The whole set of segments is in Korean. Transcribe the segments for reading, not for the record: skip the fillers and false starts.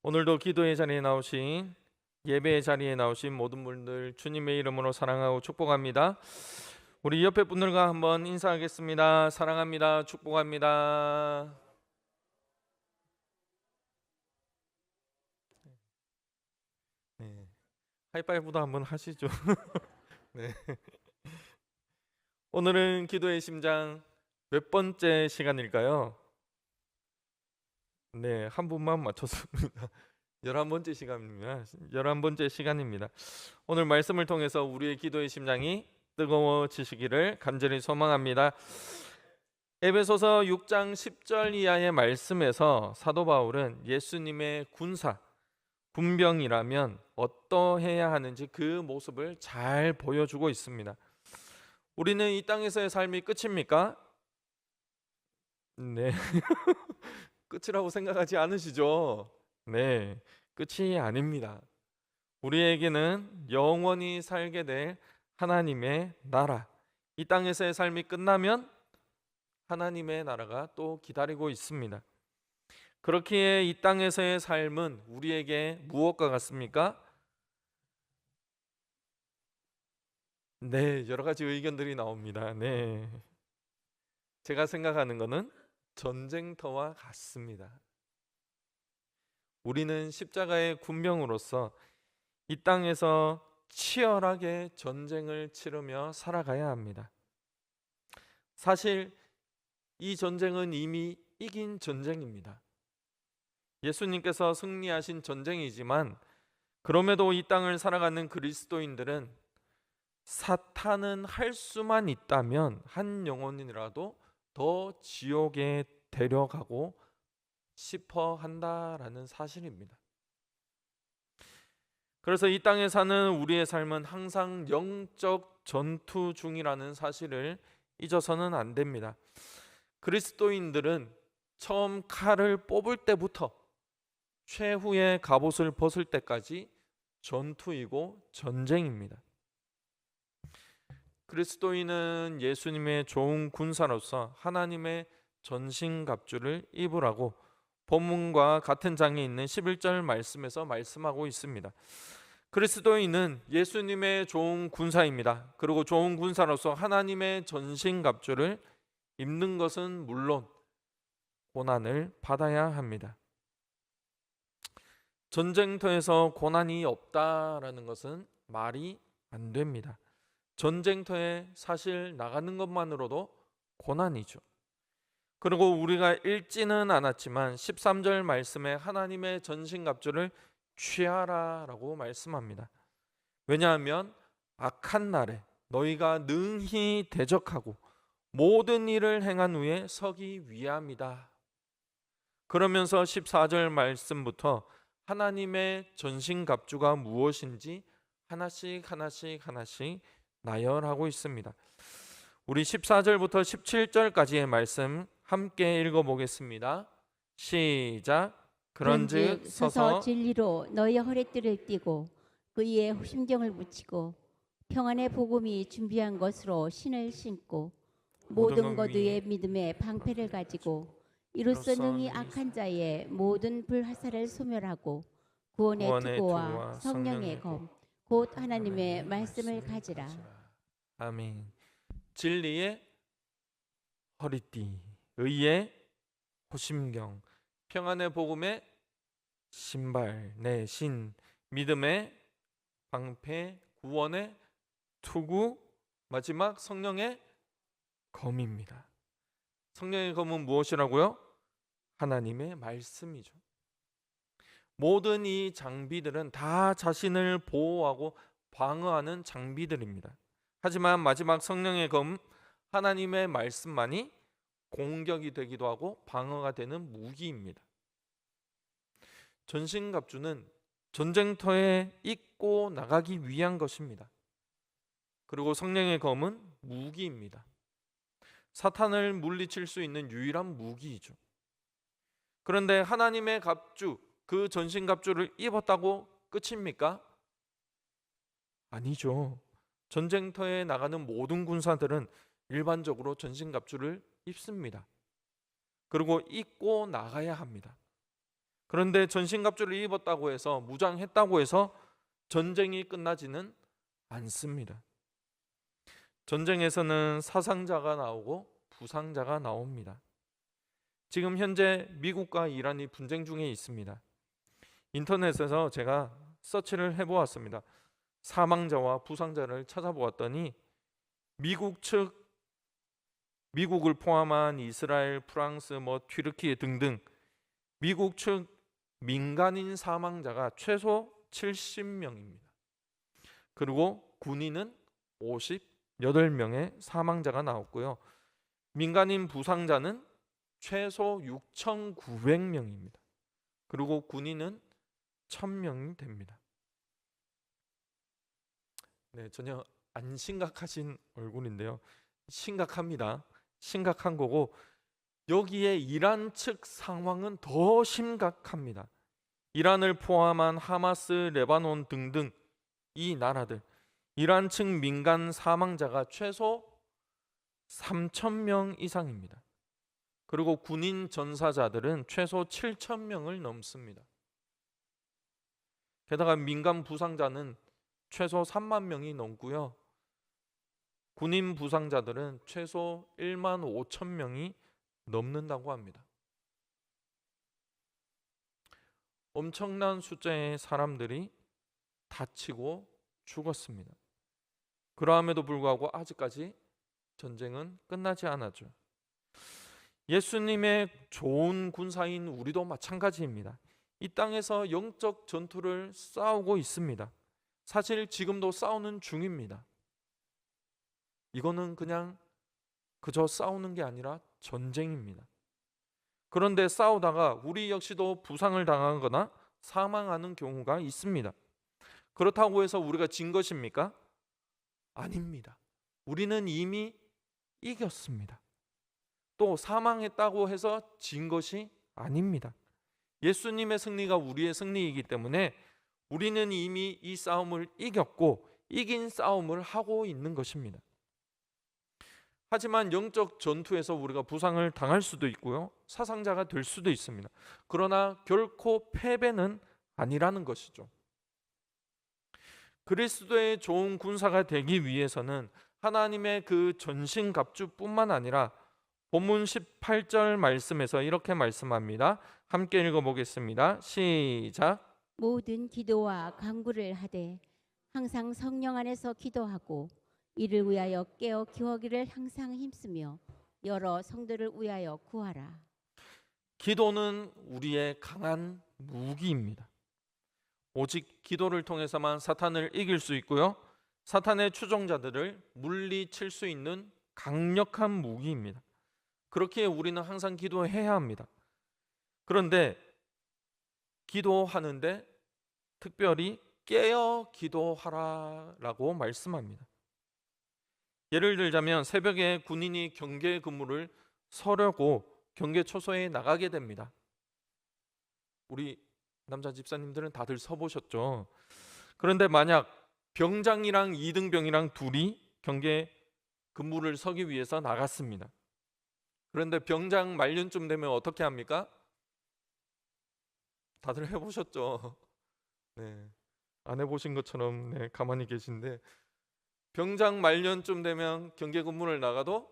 오늘도 기도의 자리에 나오신 예배의 자리에 나오신 모든 분들 주님의 이름으로 사랑하고 축복합니다. 우리 옆에 분들과 한번 인사하겠습니다. 사랑합니다. 축복합니다. 네. 하이파이브도 한번 하시죠. 네. 오늘은 기도의 심장 몇 번째 시간일까요? 네, 한 분만 맞췄습니다. 11번째 시간입니다. 11번째 시간입니다. 오늘 말씀을 통해서 우리의 기도의 심장이 뜨거워지시기를 간절히 소망합니다. 에베소서 6장 10절 이하의 말씀에서 사도 바울은 예수님의 군사, 군병이라면 어떠해야 하는지 그 모습을 잘 보여주고 있습니다. 우리는 이 땅에서의 삶이 끝입니까? 네. 끝이라고 생각하지 않으시죠? 네, 끝이 아닙니다. 우리에게는 영원히 살게 될 하나님의 나라, 이 땅에서의 삶이 끝나면 하나님의 나라가 또 기다리고 있습니다. 그렇기에 이 땅에서의 삶은 우리에게 무엇과 같습니까? 네, 여러 가지 의견들이 나옵니다. 네, 제가 생각하는 것은 전쟁터와 같습니다. 우리는 십자가의 군병으로서 이 땅에서 치열하게 전쟁을 치르며 살아가야 합니다. 사실 이 전쟁은 이미 이긴 전쟁입니다. 예수님께서 승리하신 전쟁이지만 그럼에도 이 땅을 살아가는 그리스도인들은 사탄은 할 수만 있다면 한 영혼이라도 더 지옥에 데려가고 싶어 한다라는 사실입니다. 그래서 이 땅에 사는 우리의 삶은 항상 영적 전투 중이라는 사실을 잊어서는 안 됩니다. 그리스도인들은 처음 칼을 뽑을 때부터 최후의 갑옷을 벗을 때까지 전투이고 전쟁입니다. 그리스도인은 예수님의 좋은 군사로서 하나님의 전신갑주를 입으라고 본문과 같은 장에 있는 11절 말씀에서 말씀하고 있습니다. 그리스도인은 예수님의 좋은 군사입니다. 그리고 좋은 군사로서 하나님의 전신갑주를 입는 것은 물론 고난을 받아야 합니다. 전쟁터에서 고난이 없다라는 것은 말이 안 됩니다. 전쟁터에 사실 나가는 것만으로도 고난이죠. 그리고 우리가 읽지는 않았지만 13절 말씀에 하나님의 전신갑주를 취하라라고 말씀합니다. 왜냐하면 악한 날에 너희가 능히 대적하고 모든 일을 행한 후에 서기 위함이다. 그러면서 14절 말씀부터 하나님의 전신갑주가 무엇인지 하나씩 나열하고 있습니다. 우리 14절부터 17절까지의 말씀 함께 읽어보겠습니다. 시작. 그런즉 서서 진리로 너희 허리띠를 띠고 그 위에 심경을 붙이고 평안의 복음이 준비한 것으로 신을 신고 모든 것 위에 믿음의 방패를 가지고 이로써 능히 악한 자의 모든 불화살을 소멸하고 구원의 투구와 성령의 검 곧 하나님의 말씀을 가지라. 아멘. 진리의 허리띠, 의의 호심경, 평안의 복음의 신발, 신, 믿음의 방패, 구원의 투구, 마지막 성령의 검입니다. 성령의 검은 무엇이라고요? 하나님의 말씀이죠. 모든 이 장비들은 다 자신을 보호하고 방어하는 장비들입니다. 하지만 마지막 성령의 검, 하나님의 말씀만이 공격이 되기도 하고 방어가 되는 무기입니다. 전신갑주는 전쟁터에 입고 나가기 위한 것입니다. 그리고 성령의 검은 무기입니다. 사탄을 물리칠 수 있는 유일한 무기이죠. 그런데 하나님의 갑주, 그 전신갑주를 입었다고 끝입니까? 아니죠. 전쟁터에 나가는 모든 군사들은 일반적으로 전신갑주를 입습니다. 그리고 입고 나가야 합니다. 그런데 전신갑주를 입었다고 해서, 무장했다고 해서 전쟁이 끝나지는 않습니다. 전쟁에서는 사상자가 나오고 부상자가 나옵니다. 지금 현재 미국과 이란이 분쟁 중에 있습니다. 인터넷에서 제가 서치를 해보았습니다. 사망자와 부상자를 찾아보았더니 미국을 포함한 이스라엘, 프랑스, 튀르키 등등 미국 측 민간인 사망자가 최소 70명입니다. 그리고 군인은 58명의 사망자가 나왔고요. 민간인 부상자는 최소 6,900명입니다. 그리고 군인은 1,000명이 됩니다. 네, 전혀 안 심각하신 얼굴인데요. 심각합니다. 심각한 거고, 여기에 이란 측 상황은 더 심각합니다. 이란을 포함한 하마스, 레바논 등등 이 나라들, 이란 측 민간 사망자가 최소 3,000명 이상입니다. 그리고 군인 전사자들은 최소 7,000명을 넘습니다. 게다가 민간 부상자는 최소 3만 명이 넘고요. 군인 부상자들은 최소 1만 5천 명이 넘는다고 합니다. 엄청난 숫자의 사람들이 다치고 죽었습니다. 그러함에도 불구하고 아직까지 전쟁은 끝나지 않았죠. 예수님의 좋은 군사인 우리도 마찬가지입니다. 이 땅에서 영적 전투를 싸우고 있습니다. 사실 지금도 싸우는 중입니다. 이거는 그냥 그저 싸우는 게 아니라 전쟁입니다. 그런데 싸우다가 우리 역시도 부상을 당하거나 사망하는 경우가 있습니다. 그렇다고 해서 우리가 진 것입니까? 아닙니다. 우리는 이미 이겼습니다. 또 사망했다고 해서 진 것이 아닙니다. 예수님의 승리가 우리의 승리이기 때문에 우리는 이미 이 싸움을 이겼고 이긴 싸움을 하고 있는 것입니다. 하지만 영적 전투에서 우리가 부상을 당할 수도 있고요, 사상자가 될 수도 있습니다. 그러나 결코 패배는 아니라는 것이죠. 그리스도의 좋은 군사가 되기 위해서는 하나님의 그 전신갑주뿐만 아니라 본문 18절 말씀에서 이렇게 말씀합니다. 함께 읽어보겠습니다. 시작. 모든 기도와 간구를 하되 항상 성령 안에서 기도하고 이를 위하여 깨어 기도하기를 항상 힘쓰며 여러 성도를 위하여 구하라. 기도는 우리의 강한 무기입니다. 오직 기도를 통해서만 사탄을 이길 수 있고요, 사탄의 추종자들을 물리칠 수 있는 강력한 무기입니다. 그렇기에 우리는 항상 기도해야 합니다. 그런데 기도하는데 특별히 깨어 기도하라라고 말씀합니다. 예를 들자면 새벽에 군인이 경계 근무를 서려고 경계 초소에 나가게 됩니다. 우리 남자 집사님들은 다들 서보셨죠? 그런데 만약 병장이랑 2등병이랑 둘이 경계 근무를 서기 위해서 나갔습니다. 그런데 병장 말년쯤 되면 어떻게 합니까? 다들 해보셨죠? 네, 안 해보신 것처럼 가만히 계신데, 병장 말년쯤 되면 경계 근무를 나가도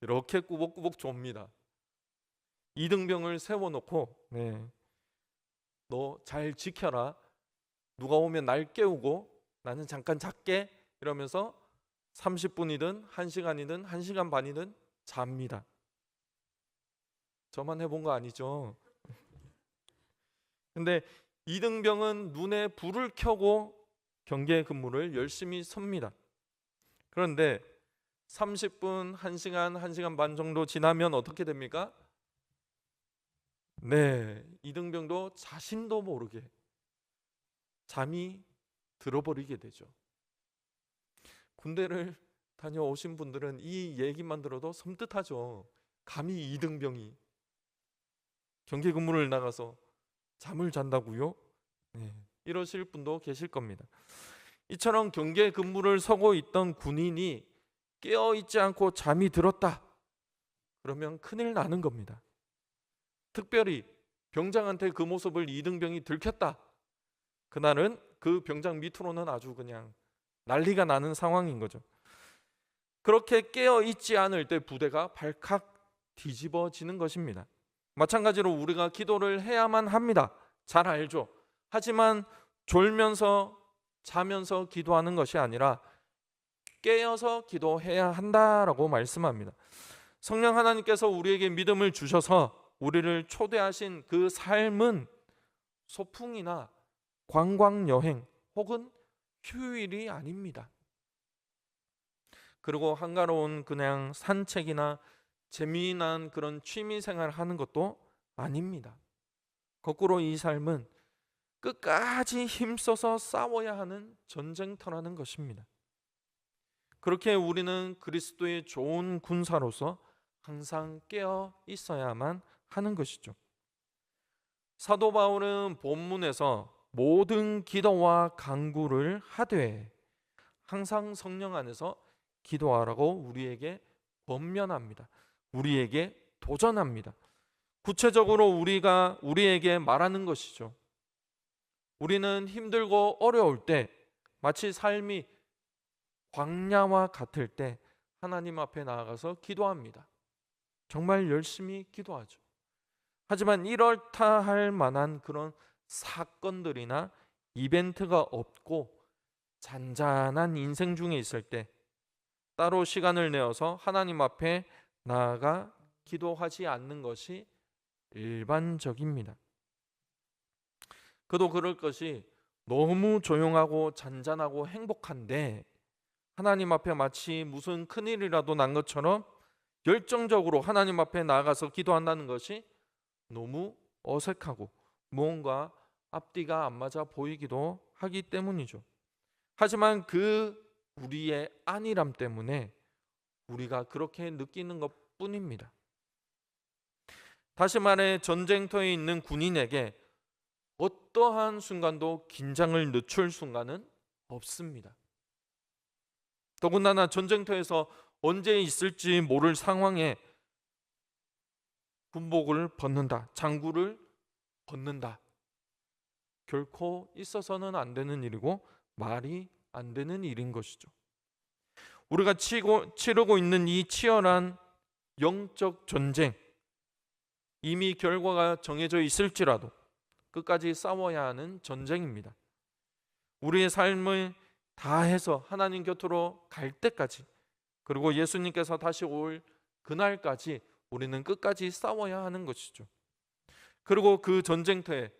이렇게 꾸벅꾸벅 좁니다. 2등병을 세워놓고 너 잘 지켜라, 누가 오면 날 깨우고 나는 잠깐 잘게 이러면서 30분이든 1시간이든 1시간 반이든 잡니다. 저만 해본 거 아니죠? 근데 2등병은 눈에 불을 켜고 경계 근무를 열심히 섭니다. 그런데 30분, 1시간, 1시간 반 정도 지나면 어떻게 됩니까? 2등병도 자신도 모르게 잠이 들어버리게 되죠. 군대를 다녀오신 분들은 이 얘기만 들어도 섬뜩하죠. 감히 2등병이 경계 근무를 나가서 잠을 잔다고요? 이러실 분도 계실 겁니다. 이처럼 경계 근무를 서고 있던 군인이 깨어있지 않고 잠이 들었다, 그러면 큰일 나는 겁니다. 특별히 병장한테 그 모습을 이등병이 들켰다. 그날은 그 병장 밑으로는 아주 그냥 난리가 나는 상황인 거죠. 그렇게 깨어 있지 않을 때 부대가 발칵 뒤집어지는 것입니다. 마찬가지로 우리가 기도를 해야만 합니다. 잘 알죠. 하지만 졸면서 자면서 기도하는 것이 아니라 깨어서 기도해야 한다라고 말씀합니다. 성령 하나님께서 우리에게 믿음을 주셔서 우리를 초대하신 그 삶은 소풍이나 관광여행 혹은 휴일이 아닙니다. 그리고 한가로운 그냥 산책이나 재미난 그런 취미생활 하는 것도 아닙니다. 거꾸로 이 삶은 끝까지 힘써서 싸워야 하는 전쟁터라는 것입니다. 그렇게 우리는 그리스도의 좋은 군사로서 항상 깨어 있어야만 하는 것이죠. 사도 바울은 본문에서 모든 기도와 간구를 하되 항상 성령 안에서 기도하라고 우리에게 권면합니다. 우리에게 도전합니다. 구체적으로 우리에게 말하는 것이죠. 우리는 힘들고 어려울 때, 마치 삶이 광야와 같을 때 하나님 앞에 나아가서 기도합니다. 정말 열심히 기도하죠. 하지만 이렇다 할 만한 그런 사건들이나 이벤트가 없고 잔잔한 인생 중에 있을 때 따로 시간을 내어서 하나님 앞에 나아가 기도하지 않는 것이 일반적입니다. 그도 그럴 것이 너무 조용하고 잔잔하고 행복한데 하나님 앞에 마치 무슨 큰일이라도 난 것처럼 열정적으로 하나님 앞에 나아가서 기도한다는 것이 너무 어색하고 무언가 앞뒤가 안 맞아 보이기도 하기 때문이죠. 하지만 그 우리의 안일함 때문에 우리가 그렇게 느끼는 것뿐입니다. 다시 말해 전쟁터에 있는 군인에게 어떠한 순간도 긴장을 늦출 순간은 없습니다. 더군다나 전쟁터에서 언제 있을지 모를 상황에 군복을 벗는다, 장구를 벗는다. 결코 있어서는 안 되는 일이고 말이 안 되는 일인 것이죠. 우리가 치르고 있는 이 치열한 영적 전쟁, 이미 결과가 정해져 있을지라도 끝까지 싸워야 하는 전쟁입니다. 우리의 삶을 다해서 하나님 곁으로 갈 때까지, 그리고 예수님께서 다시 올 그날까지 우리는 끝까지 싸워야 하는 것이죠. 그리고 그 전쟁터에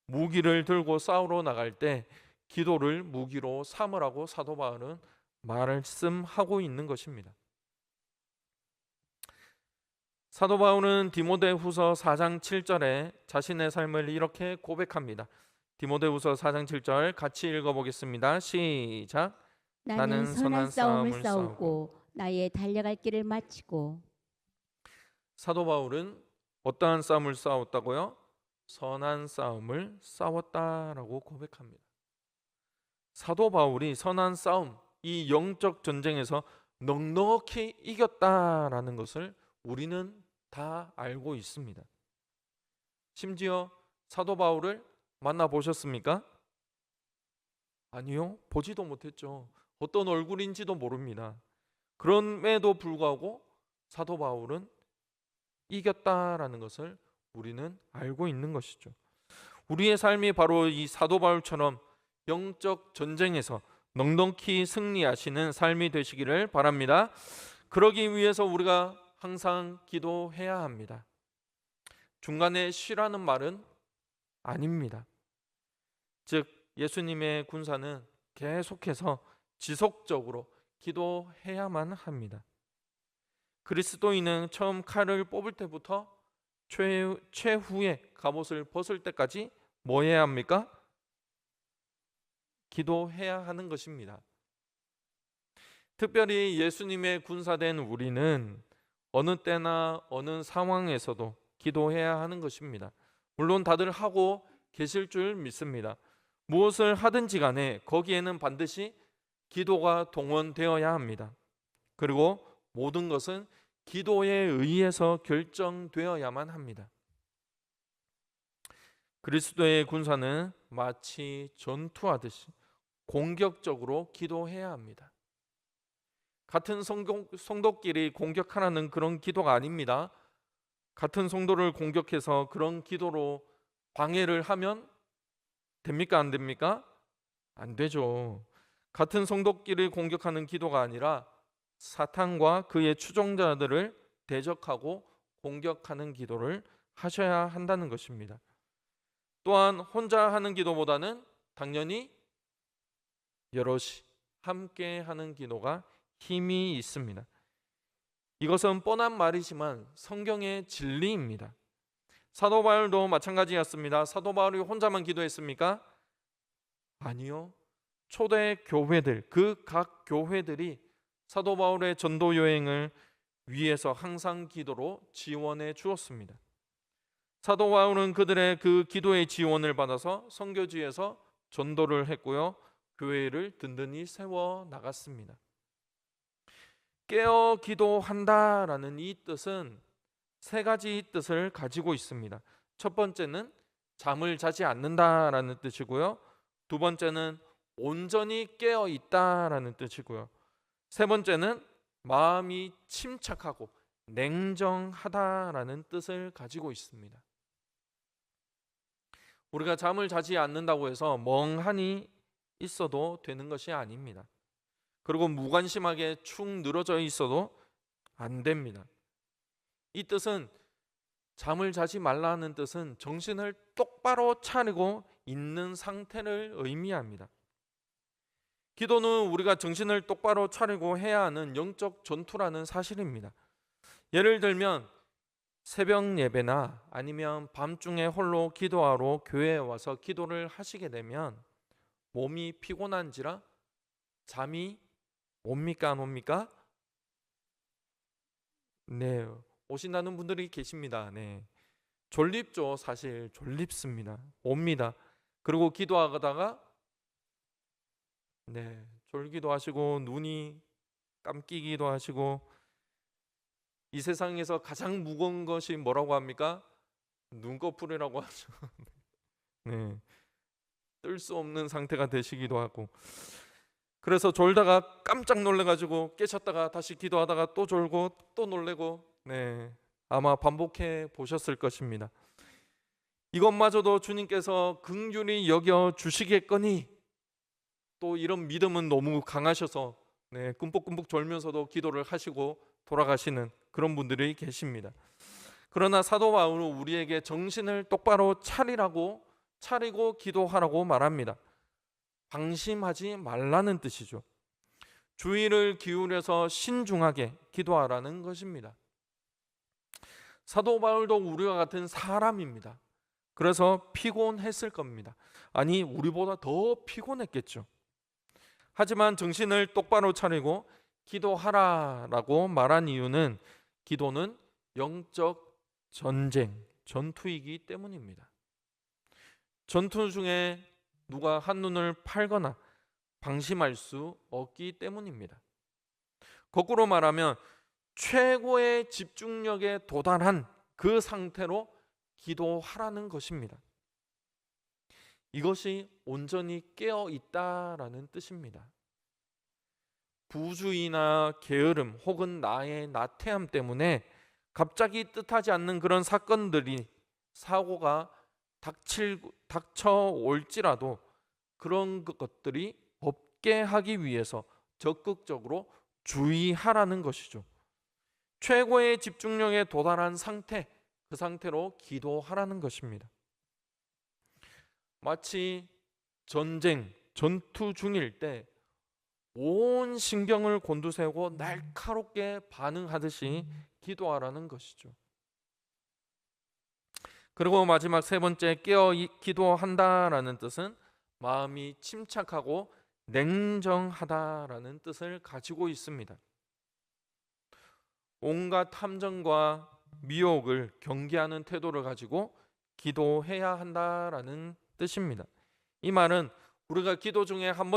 무기를 들고 싸우러 나갈 때 기도를 무기로 삼으라고 사도 바울은 말씀하고 있는 것입니다. 사도 바울은 디모데후서 4장 7절에 자신의 삶을 이렇게 고백합니다. 디모데후서 4장 7절 같이 읽어보겠습니다. 시작. 나는 선한 싸움을 싸우고 나의 달려갈 길을 마치고. 사도 바울은 어떠한 싸움을 싸웠다고요? 선한 싸움을 싸웠다라고 고백합니다. 사도 바울이 선한 싸움, 이 영적 전쟁에서 넉넉히 이겼다라는 것을 우리는 다 알고 있습니다. 심지어 사도 바울을 만나보셨습니까? 아니요, 보지도 못했죠. 어떤 얼굴인지도 모릅니다. 그럼에도 불구하고 사도 바울은 이겼다라는 것을 우리는 알고 있는 것이죠. 우리의 삶이 바로 이 사도 바울처럼 영적 전쟁에서 넉넉히 승리하시는 삶이 되시기를 바랍니다. 그러기 위해서 우리가 항상 기도해야 합니다. 중간에 쉬라는 말은 아닙니다. 즉 예수님의 군사는 계속해서 지속적으로 기도해야만 합니다. 그리스도인은 처음 칼을 뽑을 때부터 최후의 갑옷을 벗을 때까지 뭐 해야 합니까? 기도해야 하는 것입니다. 특별히 예수님의 군사된 우리는 어느 때나 어느 상황에서도 기도해야 하는 것입니다. 물론 다들 하고 계실 줄 믿습니다. 무엇을 하든지 간에 거기에는 반드시 기도가 동원되어야 합니다. 그리고 모든 것은 기도에 의해서 결정되어야만 합니다. 그리스도의 군사는 마치 전투하듯이 공격적으로 기도해야 합니다. 같은 성도끼리 공격하라는 그런 기도가 아닙니다. 같은 성도를 공격해서 그런 기도로 방해를 하면 됩니까? 안 됩니까? 안 되죠. 같은 성도끼리 공격하는 기도가 아니라 사탄과 그의 추종자들을 대적하고 공격하는 기도를 하셔야 한다는 것입니다. 또한 혼자 하는 기도보다는 당연히 여럿이 함께 하는 기도가 힘이 있습니다. 이것은 뻔한 말이지만 성경의 진리입니다. 사도 바울도 마찬가지였습니다. 사도 바울이 혼자만 기도했습니까? 아니요. 초대 교회들, 그 각 교회들이 사도 바울의 전도 여행을 위해서 항상 기도로 지원해 주었습니다. 사도 바울은 그들의 그 기도의 지원을 받아서 선교지에서 전도를 했고요, 교회를 든든히 세워 나갔습니다. 깨어 기도한다라는 이 뜻은 세 가지 뜻을 가지고 있습니다. 첫 번째는 잠을 자지 않는다라는 뜻이고요, 두 번째는 온전히 깨어 있다라는 뜻이고요, 세 번째는 마음이 침착하고 냉정하다라는 뜻을 가지고 있습니다. 우리가 잠을 자지 않는다고 해서 멍하니 있어도 되는 것이 아닙니다. 그리고 무관심하게 축 늘어져 있어도 안 됩니다. 이 뜻은, 잠을 자지 말라는 뜻은 정신을 똑바로 차리고 있는 상태를 의미합니다. 기도는 우리가 정신을 똑바로 차리고 해야 하는 영적 전투라는 사실입니다. 예를 들면 새벽 예배나 아니면 밤중에 홀로 기도하러 교회에 와서 기도를 하시게 되면 몸이 피곤한지라 잠이 옵니까 안 옵니까? 네, 오신다는 분들이 계십니다. 네, 졸립죠. 사실 졸립습니다. 옵니다. 그리고 기도하다가 졸기도 하시고 눈이 감기기도 하시고, 이 세상에서 가장 무거운 것이 뭐라고 합니까? 눈꺼풀이라고 하죠. 네, 뜰 수 없는 상태가 되시기도 하고, 그래서 졸다가 깜짝 놀래가지고 깨셨다가 다시 기도하다가 또 졸고 또 놀래고, 아마 반복해 보셨을 것입니다. 이것마저도 주님께서 긍휼히 여겨 주시겠거니, 또 이런 믿음은 너무 강하셔서 꿈뻑꿈뻑 졸면서도 기도를 하시고 돌아가시는 그런 분들이 계십니다. 그러나 사도 바울은 우리에게 정신을 똑바로 차리고 기도하라고 말합니다. 방심하지 말라는 뜻이죠. 주의를 기울여서 신중하게 기도하라는 것입니다. 사도 바울도 우리와 같은 사람입니다. 그래서 피곤했을 겁니다. 아니, 우리보다 더 피곤했겠죠. 하지만 정신을 똑바로 차리고 기도하라라고 말한 이유는, 기도는 영적 전쟁, 전투이기 때문입니다. 전투 중에 누가 한눈을 팔거나 방심할 수 없기 때문입니다. 거꾸로 말하면 최고의 집중력에 도달한 그 상태로 기도하라는 것입니다. 이것이 온전히 깨어 있다라는 뜻입니다. 부주의나 게으름 혹은 나의 나태함 때문에 갑자기 뜻하지 않는 그런 사고가 닥쳐올지라도 그런 것들이 없게 하기 위해서 적극적으로 주의하라는 것이죠. 최고의 집중력에 도달한 상태, 그 상태로 기도하라는 것입니다. 마치 전투 중일 때 온 신경을 곤두세우고 날카롭게 반응하듯이 기도하라는 것이죠. 그리고 마지막 세 번째, 깨어 기도한다라는 뜻은 마음이 침착하고 냉정하다라는 뜻을 가지고 있습니다. 온갖 탐정과 미혹을 경계하는 태도를 가지고 기도해야 한다라는 뜻입니다. 이 말은 우리가 기도 중에 한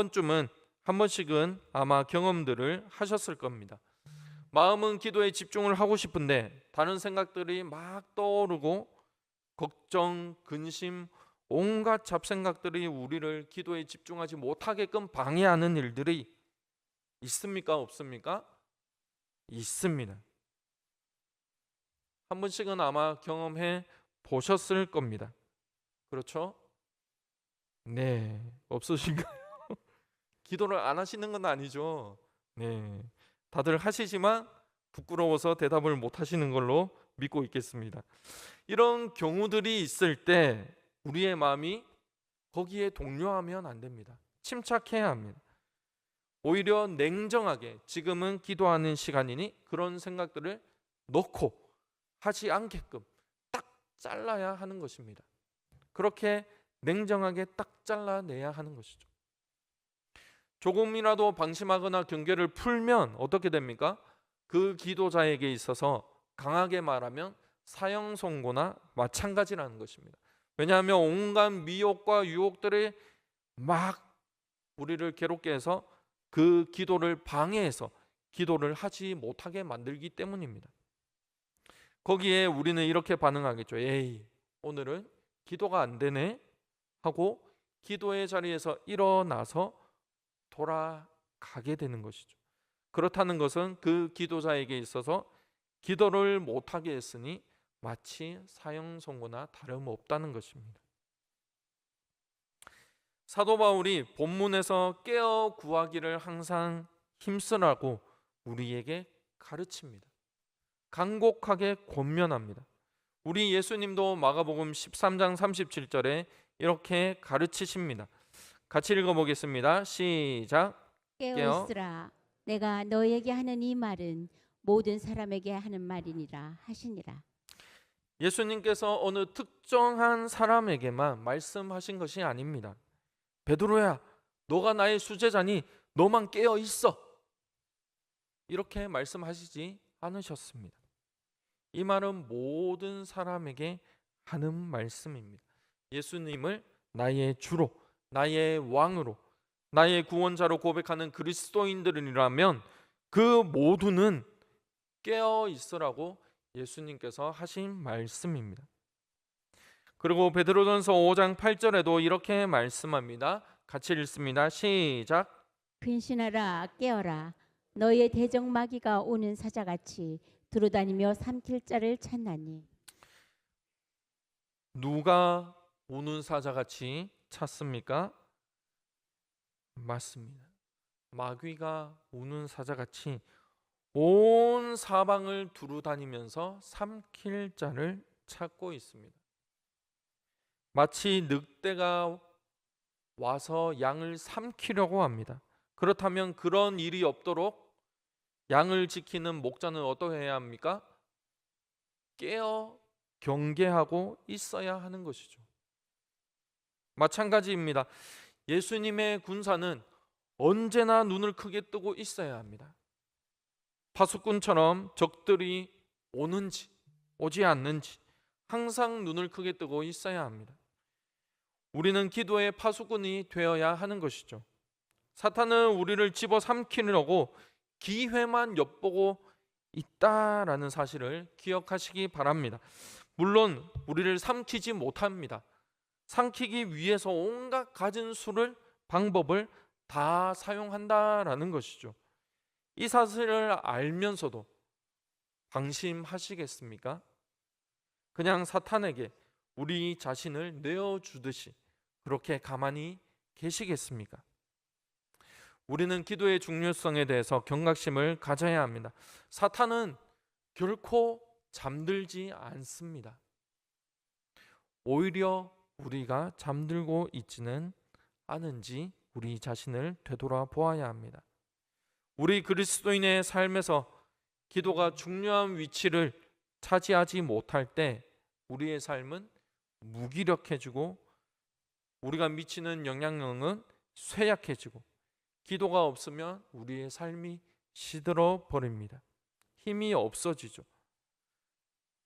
번씩은 아마 경험들을 하셨을 겁니다. 마음은 기도에 집중을 하고 싶은데 다른 생각들이 막 떠오르고 걱정, 근심, 온갖 잡생각들이 우리를 기도에 집중하지 못하게끔 방해하는 일들이 있습니까? 없습니까? 있습니다. 한 번씩은 아마 경험해 보셨을 겁니다. 그렇죠? 네, 없으신가요? 기도를 안 하시는 건 아니죠. 네, 다들 하시지만 부끄러워서 대답을 못 하시는 걸로 믿고 있겠습니다. 이런 경우들이 있을 때 우리의 마음이 거기에 동요하면 안 됩니다. 침착해야 합니다. 오히려 냉정하게 지금은 기도하는 시간이니 그런 생각들을 넣고 하지 않게끔 딱 잘라야 하는 것입니다. 그렇게 냉정하게 딱 잘라내야 하는 것이죠. 조금이라도 방심하거나 경계를 풀면 어떻게 됩니까? 그 기도자에게 있어서 강하게 말하면 사형 선고나 마찬가지라는 것입니다. 왜냐하면 온갖 미혹과 유혹들이 막 우리를 괴롭게 해서 그 기도를 방해해서 기도를 하지 못하게 만들기 때문입니다. 거기에 우리는 이렇게 반응하겠죠. 에이, 오늘은 기도가 안 되네 하고 기도의 자리에서 일어나서 돌아가게 되는 것이죠. 그렇다는 것은 그 기도자에게 있어서 기도를 못하게 했으니 마치 사형 선고나 다름없다는 것입니다. 사도 바울이 본문에서 깨어 구하기를 항상 힘쓰라고 우리에게 가르칩니다. 간곡하게 권면합니다. 우리 예수님도 마가복음 13장 37절에 이렇게 가르치십니다. 같이 읽어보겠습니다. 시작. 깨어 있으라. 내가 너에게 하는 이 말은 모든 사람에게 하는 말이니라 하시니라. 예수님께서 어느 특정한 사람에게만 말씀하신 것이 아닙니다. 베드로야, 너가 나의 수제자니 너만 깨어 있어. 이렇게 말씀하시지 않으셨습니다. 이 말은 모든 사람에게 하는 말씀입니다. 예수님을 나의 주로, 나의 왕으로, 나의 구원자로 고백하는 그리스도인들이라면 그 모두는 깨어 있으라고 예수님께서 하신 말씀입니다. 그리고 베드로전서 5장 8절에도 이렇게 말씀합니다. 같이 읽습니다. 시작. 근신하라, 깨어라. 너의 대적마귀가 오는 사자같이 두루다니며 삼킬 자를 찾나니. 누가 오는 사자같이 찾습니까? 맞습니다. 마귀가 오는 사자같이 온 사방을 두루다니면서 삼킬 자를 찾고 있습니다. 마치 늑대가 와서 양을 삼키려고 합니다. 그렇다면 그런 일이 없도록 양을 지키는 목자는 어떻게 해야 합니까? 깨어 경계하고 있어야 하는 것이죠. 마찬가지입니다. 예수님의 군사는 언제나 눈을 크게 뜨고 있어야 합니다. 파수꾼처럼 적들이 오는지 오지 않는지 항상 눈을 크게 뜨고 있어야 합니다. 우리는 기도의 파수꾼이 되어야 하는 것이죠. 사탄은 우리를 집어삼키려고 기회만 엿보고 있다라는 사실을 기억하시기 바랍니다. 물론 우리를 삼키지 못합니다. 삼키기 위해서 온갖 가진 수를 방법을 다 사용한다라는 것이죠. 이 사실을 알면서도 방심하시겠습니까? 그냥 사탄에게 우리 자신을 내어주듯이 그렇게 가만히 계시겠습니까? 우리는 기도의 중요성에 대해서 경각심을 가져야 합니다. 사탄은 결코 잠들지 않습니다. 오히려 우리가 잠들고 있지는 않은지 우리 자신을 되돌아보아야 합니다. 우리 그리스도인의 삶에서 기도가 중요한 위치를 차지하지 못할 때 우리의 삶은 무기력해지고 우리가 미치는 영향력은 쇠약해지고 기도가 없으면 우리의 삶이 시들어 버립니다. 힘이 없어지죠.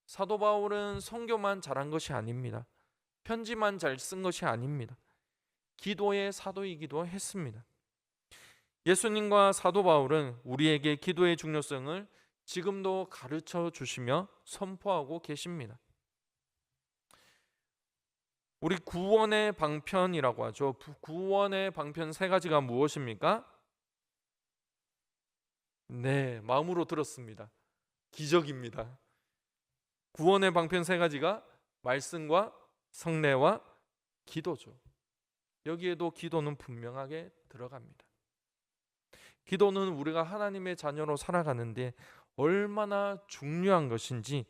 사도 바울은 선교만 잘한 것이 아닙니다. 편지만 잘 쓴 것이 아닙니다. 기도의 사도이기도 했습니다. 예수님과 사도 바울은 우리에게 기도의 중요성을 지금도 가르쳐 주시며 선포하고 계십니다. 우리 구원의 방편이라고 하죠. 구원의 방편 세 가지가 무엇입니까? 네, 마음으로 들었습니다. 기적입니다. 구원의 방편 세 가지가 말씀과 성례와 기도죠. 여기에도 기도는 분명하게 들어갑니다. 기도는 우리가 하나님의 자녀로 살아가는데 얼마나 중요한 것인지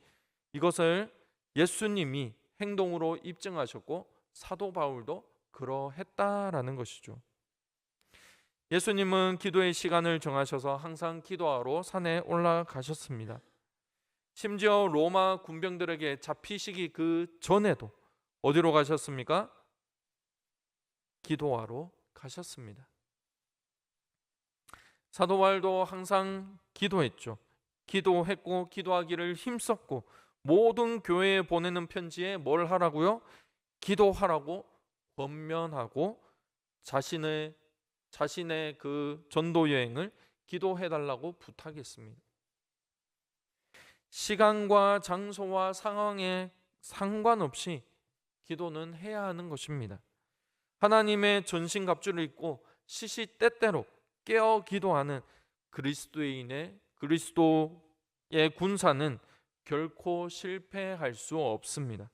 이것을 예수님이 행동으로 입증하셨고 사도 바울도 그러했다라는 것이죠. 예수님은 기도의 시간을 정하셔서 항상 기도하러 산에 올라가셨습니다. 심지어 로마 군병들에게 잡히시기 그 전에도 어디로 가셨습니까? 기도하러 가셨습니다. 사도 바울도 항상 기도했죠. 기도했고 기도하기를 힘썼고 모든 교회에 보내는 편지에 뭘 하라고요? 기도하라고 권면하고 자신의 그 전도 여행을 기도해달라고 부탁했습니다. 시간과 장소와 상황에 상관없이 기도는 해야 하는 것입니다. 하나님의 전신갑주를 입고 시시때때로 깨어 기도하는 그리스도의 군사는 결코 실패할 수 없습니다.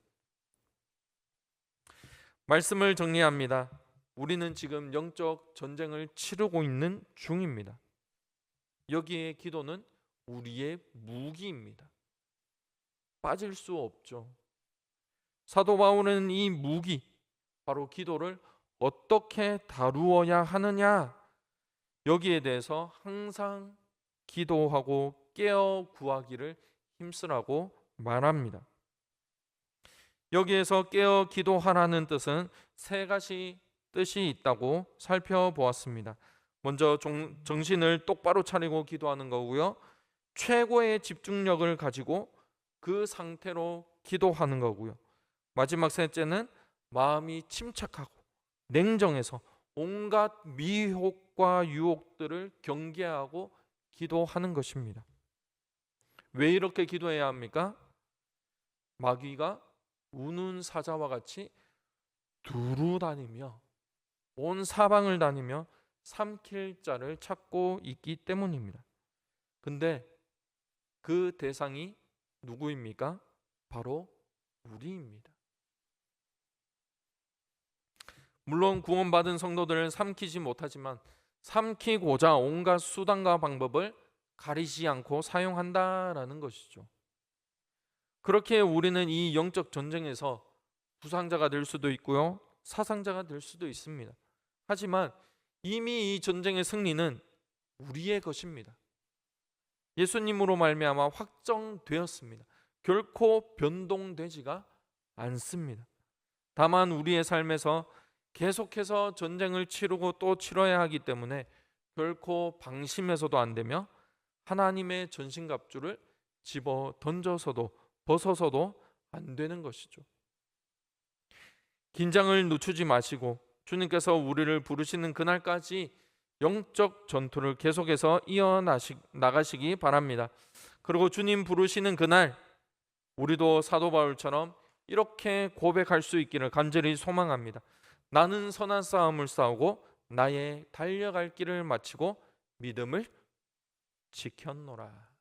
말씀을 정리합니다. 우리는 지금 영적 전쟁을 치르고 있는 중입니다. 여기에 기도는 우리의 무기입니다. 빠질 수 없죠. 사도 바울은 이 무기, 바로 기도를 어떻게 다루어야 하느냐, 여기에 대해서 항상 기도하고 깨어 구하기를 힘쓰라고 말합니다. 여기에서 깨어 기도하라는 뜻은 세 가지 뜻이 있다고 살펴보았습니다. 먼저 정신을 똑바로 차리고 기도하는 거고요. 최고의 집중력을 가지고 그 상태로 기도하는 거고요. 마지막 셋째는 마음이 침착하고 냉정해서 온갖 미혹과 유혹들을 경계하고 기도하는 것입니다. 왜 이렇게 기도해야 합니까? 마귀가 우는 사자와 같이 두루 다니며 온 사방을 다니며 삼킬 자를 찾고 있기 때문입니다. 근데 그 대상이 누구입니까? 바로 우리입니다. 물론 구원받은 성도들은 삼키지 못하지만 삼키고자 온갖 수단과 방법을 가리지 않고 사용한다라는 것이죠. 그렇게 우리는 이 영적 전쟁에서 부상자가 될 수도 있고요, 사상자가 될 수도 있습니다. 하지만 이미 이 전쟁의 승리는 우리의 것입니다. 예수님으로 말미암아 확정되었습니다. 결코 변동되지가 않습니다. 다만 우리의 삶에서 계속해서 전쟁을 치르고 또 치러야 하기 때문에 결코 방심해서도 안 되며 하나님의 전신갑주를 집어 던져서도 벗어서도 안 되는 것이죠. 긴장을 늦추지 마시고 주님께서 우리를 부르시는 그날까지 영적 전투를 계속해서 이어나가시기 바랍니다. 그리고 주님 부르시는 그날 우리도 사도 바울처럼 이렇게 고백할 수 있기를 간절히 소망합니다. 나는 선한 싸움을 싸우고 나의 달려갈 길을 마치고 믿음을 지켰노라.